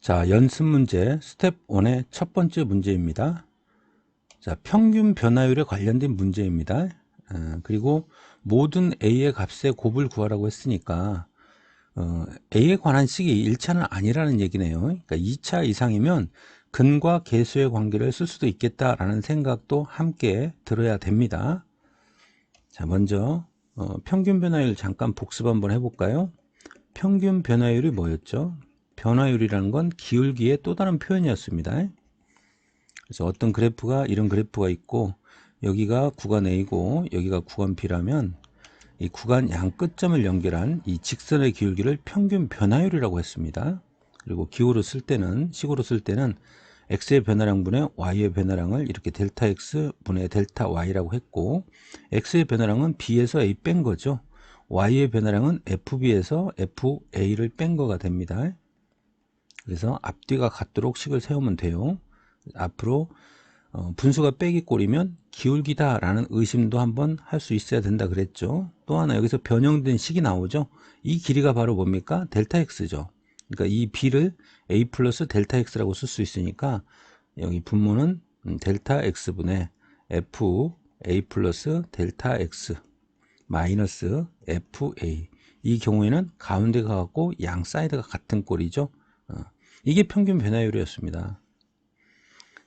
자, 연습 문제 스텝 1의 첫 번째 문제입니다. 자, 평균 변화율에 관련된 문제입니다. 그리고 모든 A의 값의 곱을 구하라고 했으니까 A에 관한 식이 1차는 아니라는 얘기네요. 그러니까 2차 이상이면 근과 계수의 관계를 쓸 수도 있겠다라는 생각도 함께 들어야 됩니다. 자, 먼저 평균 변화율 잠깐 복습 한번 해볼까요? 평균 변화율이 뭐였죠? 변화율이라는 건 기울기의 또 다른 표현이었습니다. 그래서 어떤 그래프가 이런 그래프가 있고 여기가 구간 A고 여기가 구간 B라면 이 구간 양 끝점을 연결한 이 직선의 기울기를 평균 변화율이라고 했습니다. 그리고 기호로 쓸 때는 식으로 쓸 때는 x의 변화량분의 y의 변화량을 이렇게 델타 x 분의 델타 y라고 했고 x의 변화량은 b에서 a 뺀 거죠. y의 변화량은 fb에서 fa를 뺀 거가 됩니다. 그래서 앞뒤가 같도록 식을 세우면 돼요. 앞으로 분수가 빼기 꼴이면 기울기다 라는 의심도 한번 할 수 있어야 된다 그랬죠. 또 하나 여기서 변형된 식이 나오죠. 이 길이가 바로 뭡니까? 델타 x죠. 그러니까 이 b를 a 플러스 델타 x라고 쓸 수 있으니까 여기 분모는 델타 x분의 f a 플러스 델타 x 마이너스 fa. 이 경우에는 가운데가 같고 양 사이드가 같은 꼴이죠. 이게 평균 변화율이었습니다.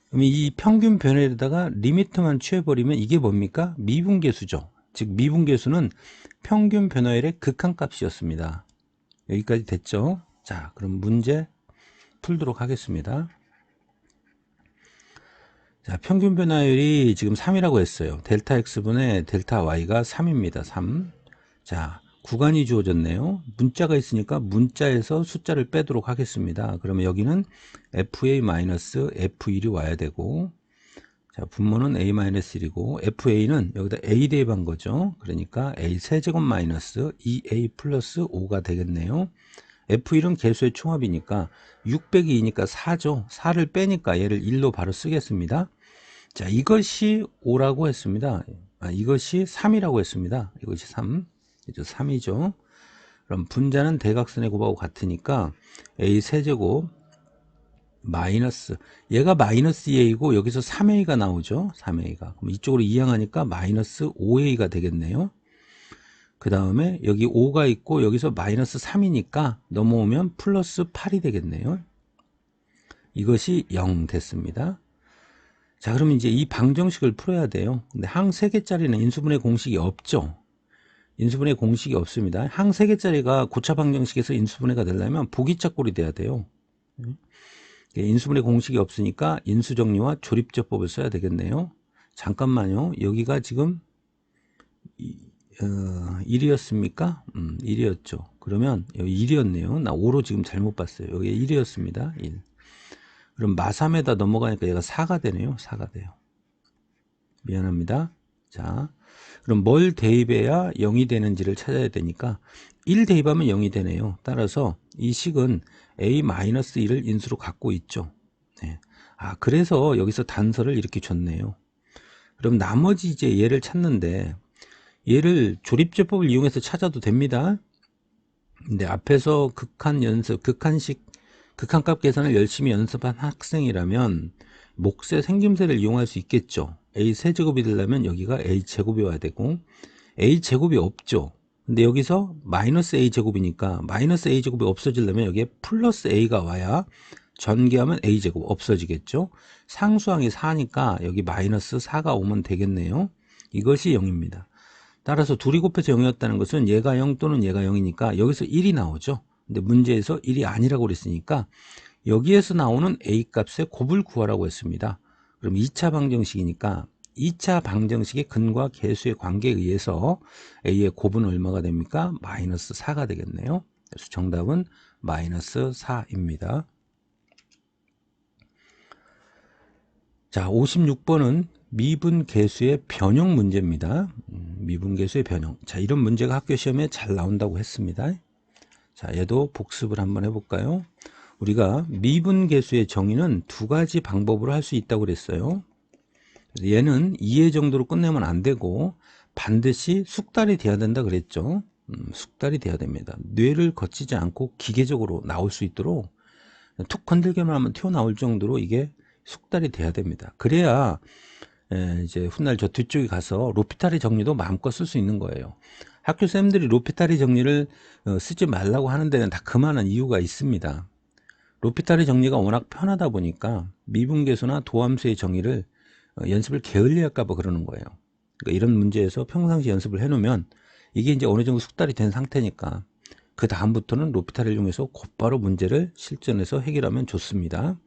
그럼 이 평균 변화율에다가 리미트만 취해버리면 이게 뭡니까? 미분계수죠. 즉 미분계수는 평균 변화율의 극한값이었습니다. 여기까지 됐죠? 자, 그럼 문제 풀도록 하겠습니다. 자, 평균 변화율이 지금 3이라고 했어요. 델타 x분의 델타 y가 3입니다. 3. 자, 구간이 주어졌네요. 문자가 있으니까 문자에서 숫자를 빼도록 하겠습니다. 그러면 여기는 fa-f1이 와야 되고, 자, 분모는 a-1이고 fa는 여기다 a 대입한 거죠. 그러니까 a 세제곱 마이너스 2a 플러스 5가 되겠네요. f1은 개수의 총합이니까 6 빼기 2니까 4죠. 4를 빼니까 얘를 1로 바로 쓰겠습니다. 자, 이것이 5라고 했습니다. 이것이 3이라고 했습니다. 이것이 3. 이제 3이죠. 그럼 분자는 대각선의 곱하고 같으니까 a 세제곱 마이너스, 얘가 마이너스 2a고 여기서 3a가 나오죠. 3a가. 그럼 이쪽으로 이항하니까 마이너스 5a가 되겠네요. 그 다음에 여기 5가 있고 여기서 마이너스 3이니까 넘어오면 플러스 8이 되겠네요. 이것이 0 됐습니다. 자, 그럼 이제 이 방정식을 풀어야 돼요. 근데 항 3개짜리는 인수분해 공식이 없죠. 인수분해 공식이 없습니다. 항 3개짜리가 고차 방정식에서 인수분해가 되려면 보기차 꼴이 돼야 돼요. 인수분해 공식이 없으니까 인수정리와 조립제법을 써야 되겠네요. 잠깐만요. 여기가 지금 1이었습니까? 1이었죠. 그러면 여기 1이었네요. 나 5로 지금 잘못 봤어요. 여기 1이었습니다. 1. 그럼 마3에다 넘어가니까 얘가 4가 되네요. 4가 돼요. 미안합니다. 자, 그럼 뭘 대입해야 0이 되는지를 찾아야 되니까 1 대입하면 0이 되네요. 따라서 이 식은 a-1을 인수로 갖고 있죠. 네. 그래서 여기서 단서를 이렇게 줬네요. 그럼 나머지 이제 얘를 찾는데 얘를 조립제법을 이용해서 찾아도 됩니다. 근데 앞에서 극한 연습, 극한값 계산을 열심히 연습한 학생이라면 몫의 생김새를 이용할 수 있겠죠. a 세제곱이 되려면 여기가 a 제곱이 와야 되고 a 제곱이 없죠. 근데 여기서 마이너스 a 제곱이니까 마이너스 a 제곱이 없어지려면 여기에 플러스 a가 와야 전개하면 a 제곱 없어지겠죠. 상수항이 4니까 여기 마이너스 4가 오면 되겠네요. 이것이 0입니다. 따라서 둘이 곱해서 0이었다는 것은 얘가 0 또는 얘가 0이니까 여기서 1이 나오죠. 근데 문제에서 1이 아니라고 그랬으니까 여기에서 나오는 a 값의 곱을 구하라고 했습니다. 그럼 2차 방정식이니까 2차 방정식의 근과 계수의 관계에 의해서 a의 곱은 얼마가 됩니까? 마이너스 4가 되겠네요. 그래서 정답은 마이너스 4입니다. 자, 56번은 미분계수의 변형 문제입니다. 미분계수의 변형. 자, 이런 문제가 학교 시험에 잘 나온다고 했습니다. 자, 얘도 복습을 한번 해볼까요? 우리가 미분계수의 정의는 두 가지 방법으로 할 수 있다고 그랬어요. 얘는 2회 정도로 끝내면 안 되고 반드시 숙달이 돼야 된다 그랬죠. 숙달이 돼야 됩니다. 뇌를 거치지 않고 기계적으로 나올 수 있도록 툭 건들기만 하면 튀어나올 정도로 이게 숙달이 돼야 됩니다. 그래야 이제 훗날 저 뒤쪽에 가서 로피타리 정리도 마음껏 쓸 수 있는 거예요. 학교 쌤들이 로피타리 정리를 쓰지 말라고 하는 데는 다 그만한 이유가 있습니다. 로피타리 정리가 워낙 편하다 보니까 미분계수나 도함수의 정의를 연습을 게을리 할까 봐 그러는 거예요. 그러니까 이런 문제에서 평상시 연습을 해놓으면 이게 이제 어느 정도 숙달이 된 상태니까 그 다음부터는 로피타리를 이용해서 곧바로 문제를 실전에서 해결하면 좋습니다.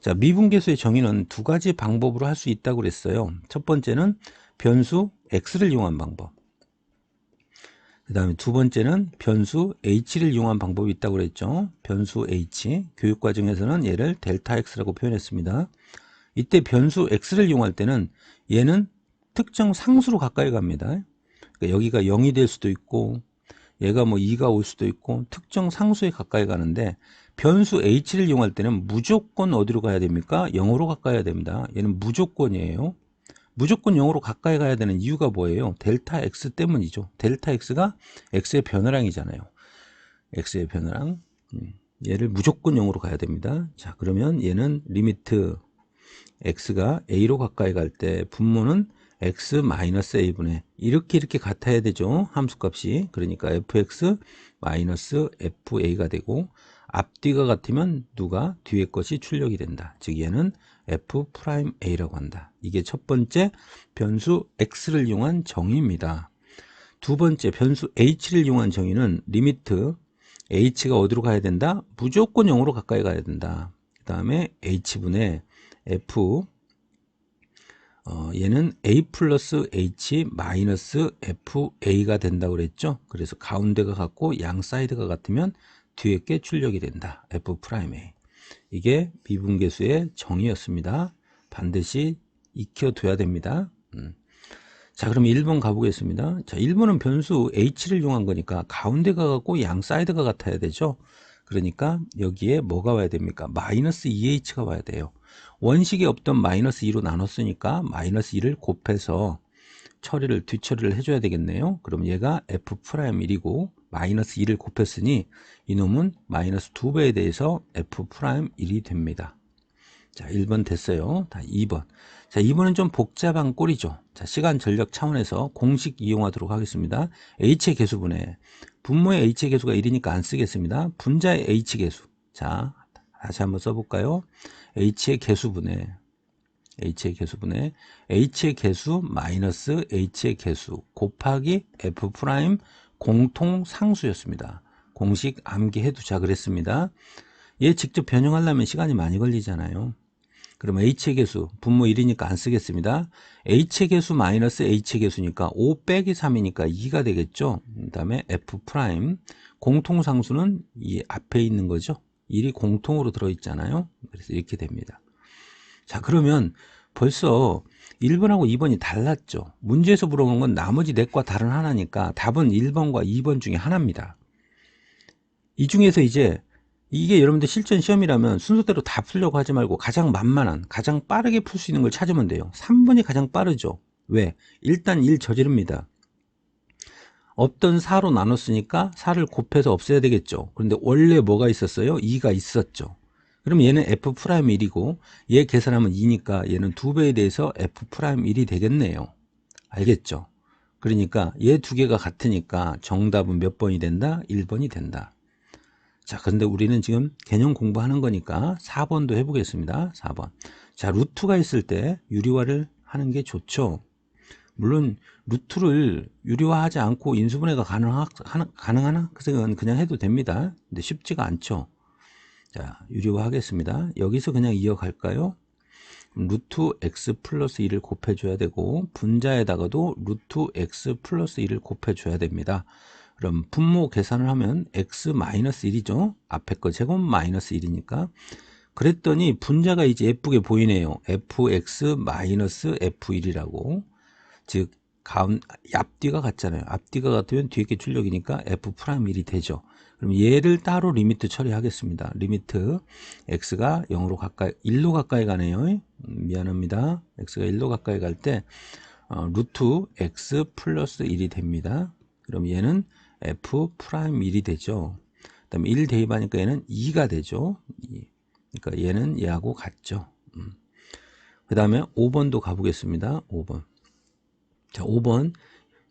자, 미분계수의 정의는 두 가지 방법으로 할 수 있다고 그랬어요. 첫 번째는 변수 x를 이용한 방법. 그 다음에 두 번째는 변수 h를 이용한 방법이 있다고 그랬죠. 변수 h, 교육과정에서는 얘를 델타 x라고 표현했습니다. 이때 변수 x를 이용할 때는 얘는 특정 상수로 가까이 갑니다. 그러니까 여기가 0이 될 수도 있고 얘가 뭐 2가 올 수도 있고 특정 상수에 가까이 가는데 변수 h를 이용할 때는 무조건 어디로 가야 됩니까? 0으로 가까이 가야 됩니다. 얘는 무조건이에요. 무조건 0으로 가까이 가야 되는 이유가 뭐예요? 델타 x 때문이죠. 델타 x가 x의 변화량이잖아요. x의 변화량. 얘를 무조건 0으로 가야 됩니다. 자, 그러면 얘는 리미트 x가 a로 가까이 갈 때 분모는 x-a분의 이렇게 같아야 되죠. 함수값이. 그러니까 fx-fa가 되고 앞뒤가 같으면 누가 뒤에 것이 출력이 된다. 즉 얘는 f'a라고 한다. 이게 첫 번째 변수 x를 이용한 정의입니다. 두 번째 변수 h를 이용한 정의는 리미트 h가 어디로 가야 된다? 무조건 0으로 가까이 가야 된다. 그 다음에 h분의 f 얘는 a 플러스 h 마이너스 fa가 된다고 그랬죠. 그래서 가운데가 같고 양 사이드가 같으면 뒤에 게 출력이 된다. f'a. 이게 미분계수의 정의였습니다. 반드시 익혀둬야 됩니다. 자, 그럼 1번 가보겠습니다. 자, 1번은 변수 h를 이용한 거니까 가운데가 같고 양 사이드가 같아야 되죠. 그러니까 여기에 뭐가 와야 됩니까? 마이너스 2h가 와야 돼요. 원식이 없던 마이너스 2로 나눴으니까 마이너스 2를 곱해서 뒤처리를 해줘야 되겠네요. 그럼 얘가 f'1이고 마이너스 2를 곱했으니 이놈은 마이너스 2배에 대해서 f'1이 됩니다. 자, 1번 됐어요. 다 2번. 자, 2번은 좀 복잡한 꼴이죠. 자, 시간 전력 차원에서 공식 이용하도록 하겠습니다. h의 개수분해. 분모의 h의 개수가 1이니까 안 쓰겠습니다. 분자의 h 개수. 자, 다시 한번 써볼까요? h의 개수분해. h의 개수 마이너스 h의 개수 곱하기 f' 공통 상수였습니다. 공식 암기해 두자 그랬습니다. 얘 직접 변형하려면 시간이 많이 걸리잖아요. 그럼 h의 개수 분모 1이니까 안 쓰겠습니다. h의 개수 마이너스 h의 개수니까 5 빼기 3이니까 2가 되겠죠. 그 다음에 f' 공통상수는 이 앞에 있는 거죠. 1이 공통으로 들어있잖아요. 그래서 이렇게 됩니다. 자, 그러면 벌써 1번하고 2번이 달랐죠. 문제에서 물어본 건 나머지 넷과 다른 하나니까 답은 1번과 2번 중에 하나입니다. 이 중에서 이제 이게 여러분들 실전 시험이라면 순서대로 다 풀려고 하지 말고 가장 만만한, 가장 빠르게 풀 수 있는 걸 찾으면 돼요. 3번이 가장 빠르죠. 왜? 일단 1 저지릅니다. 없던 4로 나눴으니까 4를 곱해서 없애야 되겠죠. 그런데 원래 뭐가 있었어요? 2가 있었죠. 그럼 얘는 f'1이고 얘 계산하면 2니까 얘는 2배에 대해서 f'1이 되겠네요. 알겠죠? 그러니까 얘 두 개가 같으니까 정답은 몇 번이 된다? 1번이 된다. 자, 그런데 우리는 지금 개념 공부하는 거니까 4번도 해보겠습니다. 4번. 자, 루트가 있을 때 유리화를 하는 게 좋죠. 물론 루트를 유리화하지 않고 인수분해가 가능하나? 그냥 해도 됩니다. 근데 쉽지가 않죠. 자, 유리화 하겠습니다. 여기서 그냥 이어갈까요? 루트 x 플러스 2를 곱해줘야 되고 분자에다가도 루트 x 플러스 2를 곱해줘야 됩니다. 그럼 분모 계산을 하면 x 마이너스 1이죠. 앞에 거 제곱 마이너스 1이니까. 그랬더니 분자가 이제 예쁘게 보이네요. fx 마이너스 f1이라고. 즉 앞뒤가 같잖아요. 앞뒤가 같으면 뒤에 게 출력이니까 f'1이 되죠. 그럼 얘를 따로 리미트 처리하겠습니다. 리미트 x가 0으로 가까이 1로 가까이 가네요. 미안합니다. x가 1로 가까이 갈 때 루트 x 플러스 1이 됩니다. 그럼 얘는 f'1이 되죠. 그 다음에 1 대입하니까 얘는 2가 되죠. 그러니까 얘는 얘하고 같죠. 그 다음에 5번도 가보겠습니다. 5번. 자, 5번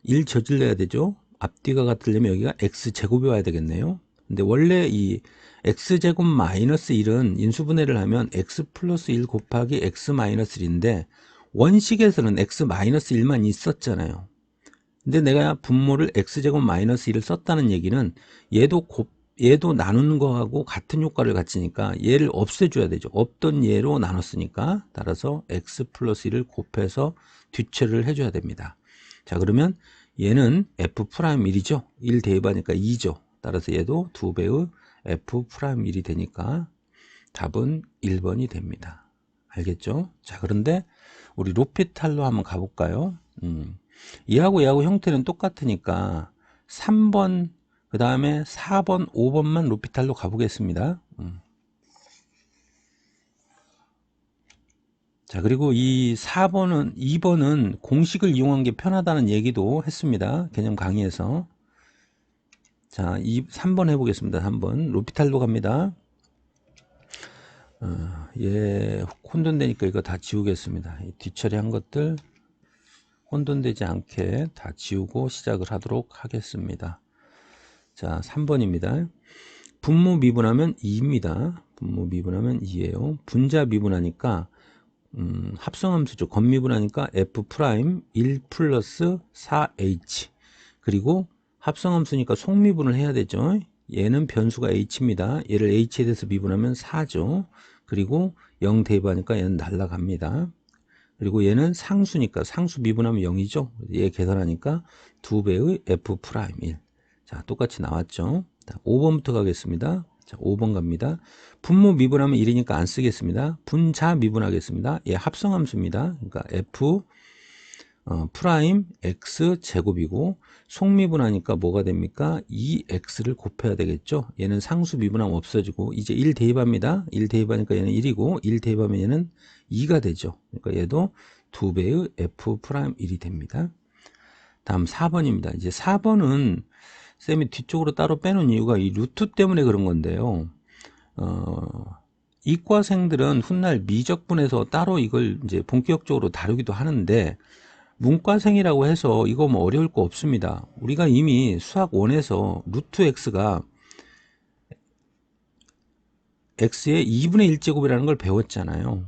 1 저질러야 되죠. 앞뒤가 같으려면 여기가 x제곱이 와야 되겠네요. 근데 원래 이 x제곱 마이너스 1은 인수분해를 하면 x 플러스 1 곱하기 x 마이너스 1인데 원식에서는 x 마이너스 1만 있었잖아요. 근데 내가 분모를 x제곱 마이너스 1을 썼다는 얘기는 얘도 나누는 거하고 같은 효과를 갖추니까 얘를 없애줘야 되죠. 없던 얘로 나눴으니까 따라서 x 플러스 1을 곱해서 뒤처리를 해줘야 됩니다. 자, 그러면 얘는 f'1이죠. 1 대입하니까 2죠. 따라서 얘도 2배의 f'1이 되니까 답은 1번이 됩니다. 알겠죠? 자, 그런데 우리 로피탈로 한번 가볼까요? 얘하고 형태는 똑같으니까 3번, 그 다음에 4번, 5번만 로피탈로 가보겠습니다. 자, 그리고 이 4번은, 2번은 공식을 이용한 게 편하다는 얘기도 했습니다. 개념 강의에서. 자, 3번 해보겠습니다. 3번. 로피탈로 갑니다. 얘 혼돈되니까 이거 다 지우겠습니다. 이 뒤처리한 것들 혼돈되지 않게 다 지우고 시작을 하도록 하겠습니다. 자, 3번입니다. 분모 미분하면 2입니다. 분모 미분하면 2예요. 분자 미분하니까 합성함수죠. 겉미분하니까 f'1 플러스 4h. 그리고 합성함수니까 속미분을 해야 되죠. 얘는 변수가 h입니다. 얘를 h에 대해서 미분하면 4죠. 그리고 0 대입하니까 얘는 날라갑니다. 그리고 얘는 상수니까 상수 미분하면 0이죠. 얘 계산하니까 2배의 f'1. 자, 똑같이 나왔죠. 자, 5번부터 가겠습니다. 자, 5번 갑니다. 분모 미분하면 1이니까 안 쓰겠습니다. 분자 미분하겠습니다. 얘 합성함수입니다. 그러니까 f 프라임 x 제곱이고 속미분하니까 뭐가 됩니까? 2x를 곱해야 되겠죠. 얘는 상수 미분하면 없어지고 이제 1 대입합니다. 1 대입하니까 얘는 1이고 1 대입하면 얘는 2가 되죠. 그러니까 얘도 2배의 f'1이 됩니다. 다음 4번입니다. 이제 4번은 쌤이 뒤쪽으로 따로 빼놓은 이유가 이 루트 때문에 그런 건데요. 이과생들은 훗날 미적분에서 따로 이걸 이제 본격적으로 다루기도 하는데 문과생이라고 해서 이거 뭐 어려울 거 없습니다. 우리가 이미 수학 1에서 루트 x가 x의 2분의 1제곱이라는 걸 배웠잖아요.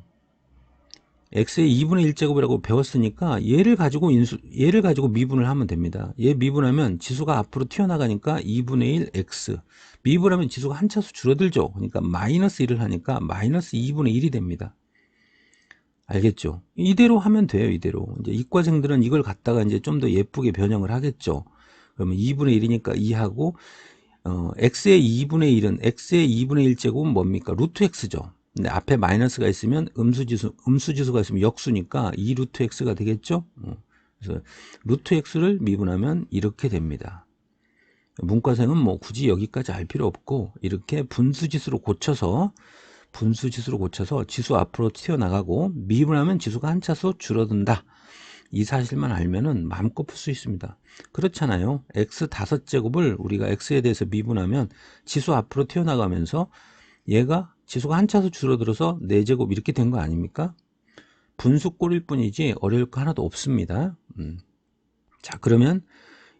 x의 2분의 1제곱이라고 배웠으니까 얘를 가지고 미분을 하면 됩니다. 얘 미분하면 지수가 앞으로 튀어나가니까 2분의 1 x. 미분하면 지수가 한 차수 줄어들죠. 그러니까 마이너스 1을 하니까 마이너스 2분의 1이 됩니다. 알겠죠? 이대로 하면 돼요, 이대로. 이제 이과생들은 이걸 갖다가 이제 좀 더 예쁘게 변형을 하겠죠. 그러면 2분의 1이니까 2하고, x의 2분의 1은, x의 2분의 1제곱은 뭡니까? 루트 x죠. 근데 앞에 마이너스가 있으면 음수지수가 있으면 역수니까 2 루트 x가 되겠죠? 그래서 루트 x를 미분하면 이렇게 됩니다. 문과생은 뭐 굳이 여기까지 알 필요 없고, 이렇게 분수지수로 고쳐서 지수 앞으로 튀어나가고 미분하면 지수가 한 차수 줄어든다. 이 사실만 알면은 마음껏 풀 수 있습니다. 그렇잖아요. x 5제곱을 우리가 x에 대해서 미분하면 지수 앞으로 튀어나가면서 얘가 지수가 한 차수 줄어들어서 4제곱 이렇게 된 거 아닙니까? 분수꼴일 뿐이지 어려울 거 하나도 없습니다. 자, 그러면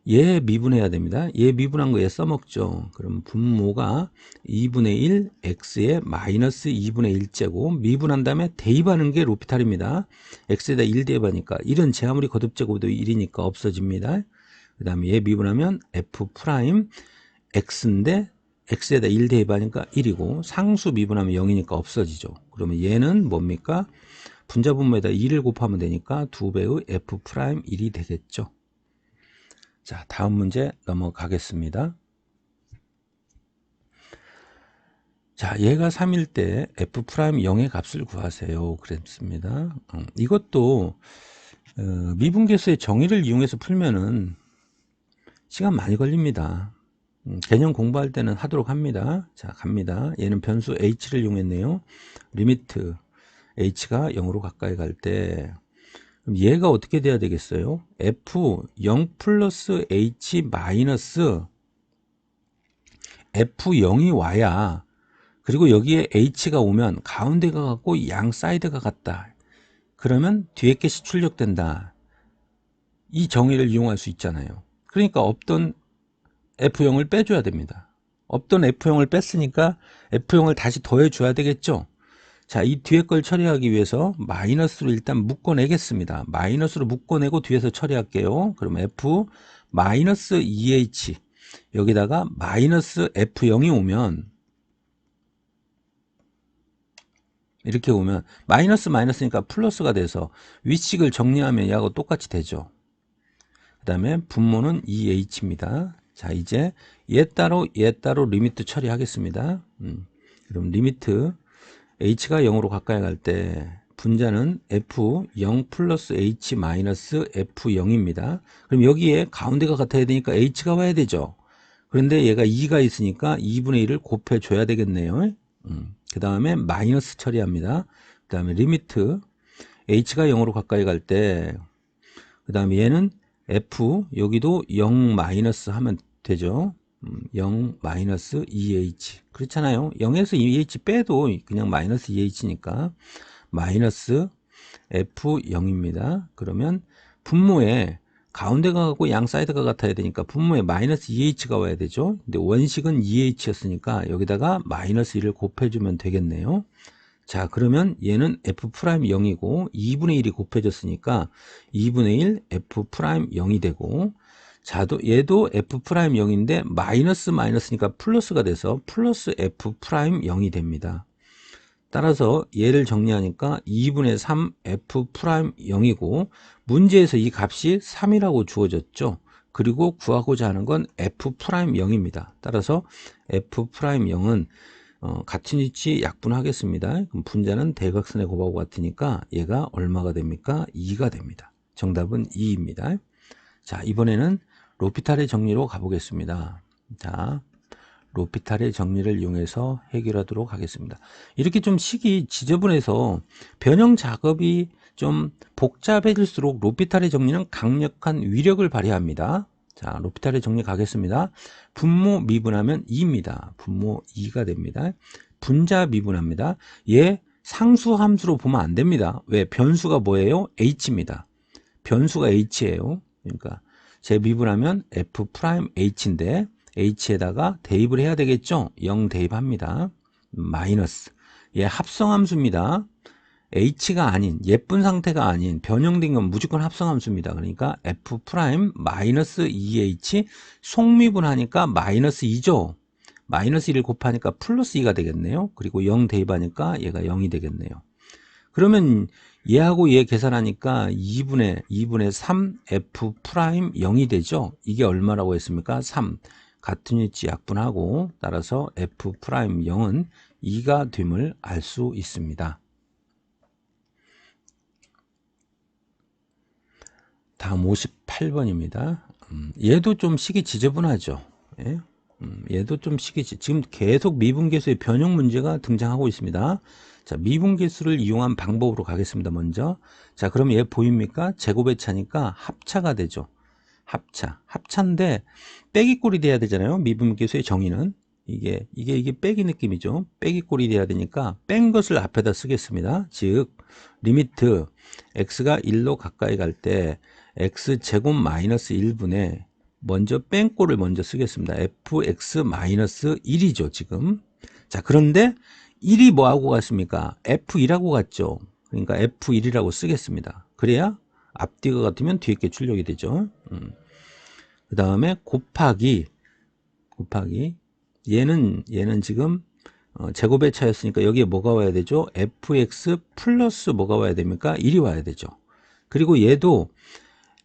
얘 미분해야 됩니다. 얘 미분한 거 얘 써먹죠. 그럼 분모가 2분의 1 x에 마이너스 2분의 1제곱 미분한 다음에 대입하는 게 로피탈입니다. x에다 1 대입하니까 1은 제 아무리 거듭제곱도 1이니까 없어집니다. 그 다음에 얘 미분하면 f 프라임 x인데 x에다 1 대입하니까 1이고 상수 미분하면 0이니까 없어지죠. 그러면 얘는 뭡니까? 분자 분모에다 2를 곱하면 되니까 2배의 f 프라임 1이 되겠죠. 자, 다음 문제 넘어가겠습니다. 자, 얘가 3일 때 f 프라임 0의 값을 구하세요. 그랬습니다. 이것도 미분계수의 정의를 이용해서 풀면은 시간 많이 걸립니다. 개념 공부할 때는 하도록 합니다. 자, 갑니다. 얘는 변수 h를 이용했네요. 리미트 h가 0으로 가까이 갈 때 그럼 얘가 어떻게 돼야 되겠어요? f0 플러스 h 마이너스 f0이 와야 그리고 여기에 h가 오면 가운데가 같고 양 사이드가 같다. 그러면 뒤에 것이 출력된다. 이 정의를 이용할 수 있잖아요. 그러니까 없던 F형을 빼줘야 됩니다. 없던 F형을 뺐으니까 F형을 다시 더해줘야 되겠죠. 자, 이 뒤에 걸 처리하기 위해서 마이너스로 일단 묶어내겠습니다. 마이너스로 묶어내고 뒤에서 처리할게요. 그럼 F 마이너스 2H 여기다가 마이너스 F0이 오면 이렇게 오면 마이너스 마이너스니까 플러스가 돼서 위식을 정리하면 얘하고 똑같이 되죠. 그 다음에 분모는 2H입니다. 자, 이제 얘 따로 리미트 처리하겠습니다. 그럼 리미트 H가 0으로 가까이 갈 때 분자는 F0 플러스 H 마이너스 F0입니다. 그럼 여기에 가운데가 같아야 되니까 H가 와야 되죠. 그런데 얘가 2가 있으니까 2분의 1을 곱해줘야 되겠네요. 그 다음에 마이너스 처리합니다. 그 다음에 리미트 H가 0으로 가까이 갈 때 그 다음에 얘는 F 여기도 0 마이너스 하면 되죠. 0 마이너스 2H 그렇잖아요. 0에서 2H 빼도 그냥 마이너스 2H니까 마이너스 F0입니다. 그러면 분모에 가운데가 같고 양 사이드가 같아야 되니까 분모에 마이너스 2H가 와야 되죠. 근데 원식은 2H였으니까 여기다가 마이너스 1을 곱해주면 되겠네요. 자, 그러면 얘는 F'0이고 2분의 1이 곱해졌으니까 2분의 1 F'0이 되고 자, 얘도 F'0인데 마이너스 마이너스니까 플러스가 돼서 플러스 F'0이 됩니다. 따라서 얘를 정리하니까 2분의 3 F'0이고 문제에서 이 값이 3이라고 주어졌죠. 그리고 구하고자 하는 건 F'0입니다. 따라서 F'0은 같은 위치 약분하겠습니다. 그럼 분자는 대각선의 곱하고 같으니까 얘가 얼마가 됩니까? 2가 됩니다. 정답은 2입니다. 자, 이번에는 로피탈의 정리로 가보겠습니다. 자, 로피탈의 정리를 이용해서 해결하도록 하겠습니다. 이렇게 좀 식이 지저분해서 변형 작업이 좀 복잡해질수록 로피탈의 정리는 강력한 위력을 발휘합니다. 자, 로피탈의 정리 가겠습니다. 분모 미분하면 2입니다. 분모 2가 됩니다. 분자 미분합니다. 얘 상수함수로 보면 안 됩니다. 왜? 변수가 뭐예요? h입니다. 변수가 h예요. 그러니까 재미분하면 F'H인데 H에다가 대입을 해야 되겠죠? 0 대입합니다. 마이너스. 얘 합성함수입니다. H가 아닌 예쁜 상태가 아닌 변형된 건 무조건 합성함수입니다. 그러니까 F' 마이너스 2H 속미분하니까 마이너스 2죠. 마이너스 1을 곱하니까 플러스 2가 되겠네요. 그리고 0 대입하니까 얘가 0이 되겠네요. 그러면 얘하고 얘 계산하니까 2분의 3 F'0이 되죠. 이게 얼마라고 했습니까? 3. 같은 위치 약분하고 따라서 F'0은 2가 됨을 알 수 있습니다. 다음 58번입니다. 얘도 좀 식이 지저분하죠. 예? 얘도 좀 식이 지금 계속 미분계수의 변형 문제가 등장하고 있습니다. 자, 미분계수를 이용한 방법으로 가겠습니다. 먼저 자, 그럼 얘 보입니까? 제곱의 차니까 합차가 되죠. 합차인데 빼기꼴이 돼야 되잖아요. 미분계수의 정의는 이게 빼기 느낌이죠. 빼기꼴이 돼야 되니까 뺀 것을 앞에다 쓰겠습니다. 즉 리미트 x가 1로 가까이 갈 때 x제곱 마이너스 1분의 먼저 뺀 꼴을 먼저 쓰겠습니다. fx 마이너스 1이죠 지금. 자, 그런데 1이 뭐하고 같습니까? f1하고 같죠. 그러니까 f1이라고 쓰겠습니다. 그래야 앞뒤가 같으면 뒤에 게 출력이 되죠. 그 다음에 곱하기 얘는 지금 제곱의 차였으니까 여기에 뭐가 와야 되죠? fx 플러스 뭐가 와야 됩니까? 1이 와야 되죠. 그리고 얘도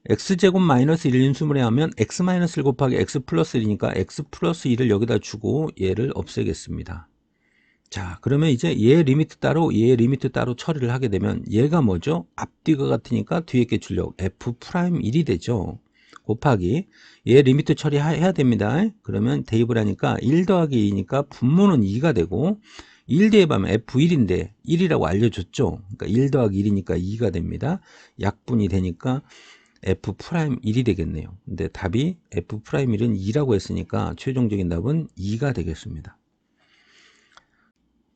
x제곱 마이너스 1 인수분해 하면 x 마이너스 1 곱하기 x 플러스 1이니까 x 플러스 1을 여기다 주고 얘를 없애겠습니다. 자, 그러면 이제 얘 리미트 따로 처리를 하게 되면 얘가 뭐죠? 앞뒤가 같으니까 뒤에 게 출력 f'1이 되죠. 곱하기 얘 리미트 처리해야 됩니다. 그러면 대입을 하니까 1 더하기 2니까 분모는 2가 되고 1 대입하면 f1인데 1이라고 알려줬죠. 그러니까 1 더하기 1이니까 2가 됩니다. 약분이 되니까 f'1이 되겠네요. 근데 답이 f'1은 2라고 했으니까 최종적인 답은 2가 되겠습니다.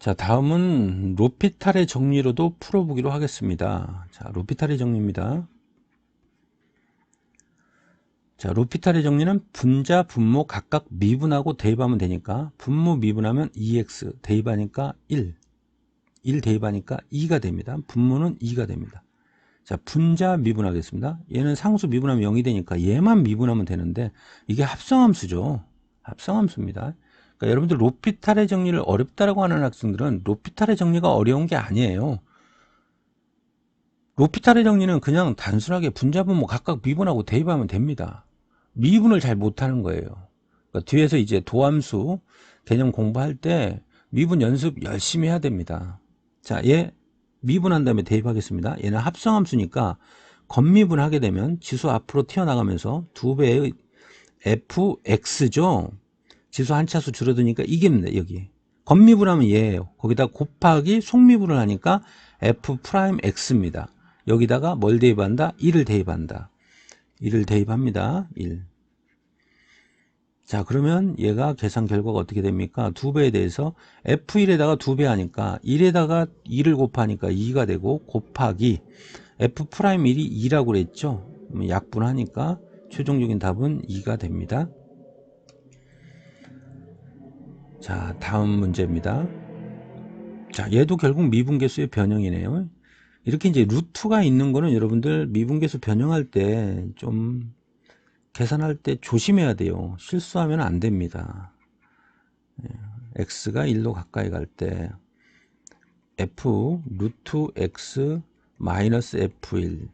자, 다음은 로피탈의 정리로도 풀어보기로 하겠습니다. 자, 로피탈의 정리입니다. 자, 로피탈의 정리는 분자, 분모 각각 미분하고 대입하면 되니까 분모 미분하면 2x, 대입하니까 1 대입하니까 2가 됩니다. 분모는 2가 됩니다. 자, 분자 미분하겠습니다. 얘는 상수 미분하면 0이 되니까 얘만 미분하면 되는데 이게 합성함수죠. 합성함수입니다. 그러니까 여러분들 로피탈의 정리를 어렵다라고 하는 학생들은 로피탈의 정리가 어려운 게 아니에요. 로피탈의 정리는 그냥 단순하게 분자, 분모 각각 미분하고 대입하면 됩니다. 미분을 잘 못하는 거예요. 그러니까 뒤에서 이제 도함수 개념 공부할 때 미분 연습 열심히 해야 됩니다. 자, 얘 미분한 다음에 대입하겠습니다. 얘는 합성함수니까 겉미분 하게 되면 지수 앞으로 튀어나가면서 2배의 fx죠. 지수 한 차수 줄어드니까 이깁니다. 여기 겉미분하면 얘예요. 거기다 곱하기 속미분을 하니까 f'x입니다. 여기다가 뭘 대입한다? 1을 대입한다. 1을 대입합니다. 1. 자, 그러면 얘가 계산 결과가 어떻게 됩니까? 2배에 대해서 f1에다가 2배 하니까 1에다가 2를 곱하니까 2가 되고 곱하기 f'1이 2라고 그랬죠? 약분하니까 최종적인 답은 2가 됩니다. 자, 다음 문제입니다. 자, 얘도 결국 미분계수의 변형이네요. 이렇게 이제 루트가 있는 거는 여러분들 미분계수 변형할 때 좀 계산할 때 조심해야 돼요. 실수하면 안 됩니다. x가 1로 가까이 갈 때 f 루트 x 마이너스 f1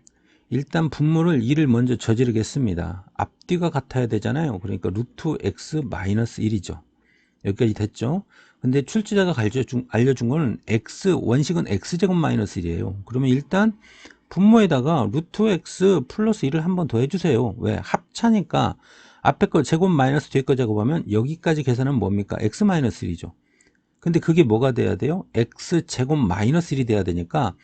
일단 분모를 2를 먼저 저지르겠습니다. 앞뒤가 같아야 되잖아요. 그러니까 루트 x 마이너스 1이죠. 여기까지 됐죠. 근데 출제자가 알려준 거는 x 원식은 x제곱 마이너스 1이에요. 그러면 일단 분모에다가 루트 x 플러스 1을 한 번 더 해주세요. 왜? 합차니까 앞에 거 제곱 마이너스 뒤에 거 제곱하면 여기까지 계산은 뭡니까? x 마이너스 1이죠. 근데 그게 뭐가 돼야 돼요? x 제곱 마이너스 1이 돼야 되니까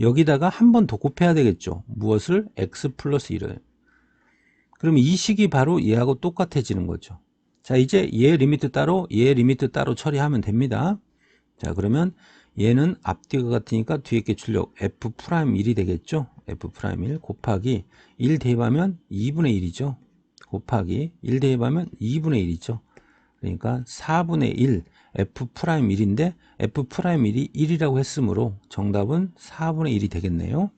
여기다가 한 번 더 곱해야 되겠죠. 무엇을? x 플러스 1을. 그러면 이 식이 바로 얘하고 똑같아지는 거죠. 자, 이제 얘 리미트 따로 얘 리미트 따로 처리하면 됩니다. 자, 그러면 얘는 앞뒤가 같으니까 뒤에 게 출력 f'1이 되겠죠. f'1 곱하기 1 대입하면 2분의 1이죠. 곱하기 1 대입하면 2분의 1이죠. 그러니까 4분의 1 f'1인데 f'1이 1이라고 했으므로 정답은 4분의 1이 되겠네요.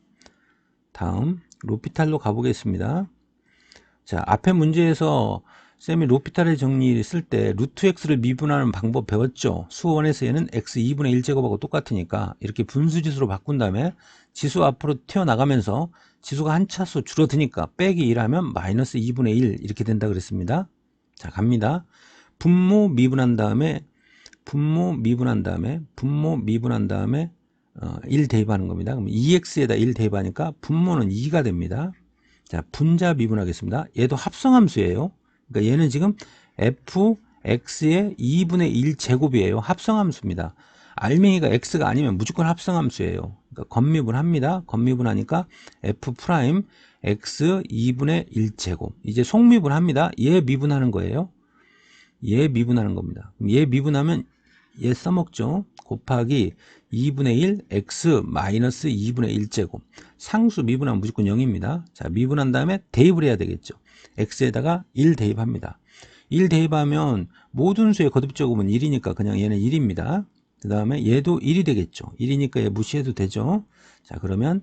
다음 로피탈로 가보겠습니다. 자, 앞에 문제에서 쌤이 로피탈의 정리를 쓸 때 루트 x를 미분하는 방법 배웠죠. 수원에서 얘는 x 2분의 1제곱하고 똑같으니까 이렇게 분수지수로 바꾼 다음에 지수 앞으로 튀어나가면서 지수가 한 차수 줄어드니까 빼기 1하면 마이너스 2분의 1 이렇게 된다 그랬습니다. 자, 갑니다. 분모 미분한 다음에 1 대입하는 겁니다. 그럼 2x에다 1 대입하니까 분모는 2가 됩니다. 자, 분자 미분하겠습니다. 얘도 합성함수예요. 그러니까 얘는 지금 fx의 2분의 1 제곱이에요. 합성함수입니다. 알맹이가 x가 아니면 무조건 합성함수예요. 그러니까 겉미분합니다. 겉미분하니까 f' x 2분의 1 제곱. 이제 속미분합니다. 얘 미분하는 거예요. 얘 미분하는 겁니다. 얘 미분하면 얘 써먹죠. 곱하기 2분의 1 x 마이너스 2분의 1 제곱. 상수 미분하면 무조건 0입니다. 자, 미분한 다음에 대입을 해야 되겠죠. x에다가 1 대입합니다. 1 대입하면 모든 수의 거듭제곱은 1이니까 그냥 얘는 1입니다. 그 다음에 얘도 1이 되겠죠. 1이니까 얘 무시해도 되죠. 자, 그러면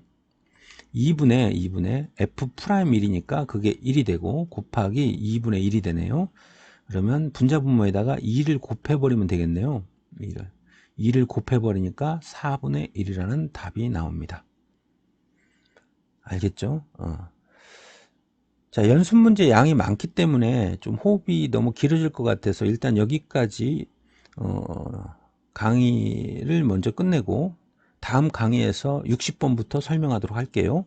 2분의 f'1이니까 그게 1이 되고 곱하기 2분의 1이 되네요. 그러면 분자분모에다가 2를 곱해버리면 되겠네요. 2를 곱해버리니까 4분의 1이라는 답이 나옵니다. 알겠죠? 자, 연습 문제 양이 많기 때문에 좀 호흡이 너무 길어질 것 같아서 일단 여기까지 강의를 먼저 끝내고 다음 강의에서 60번부터 설명하도록 할게요.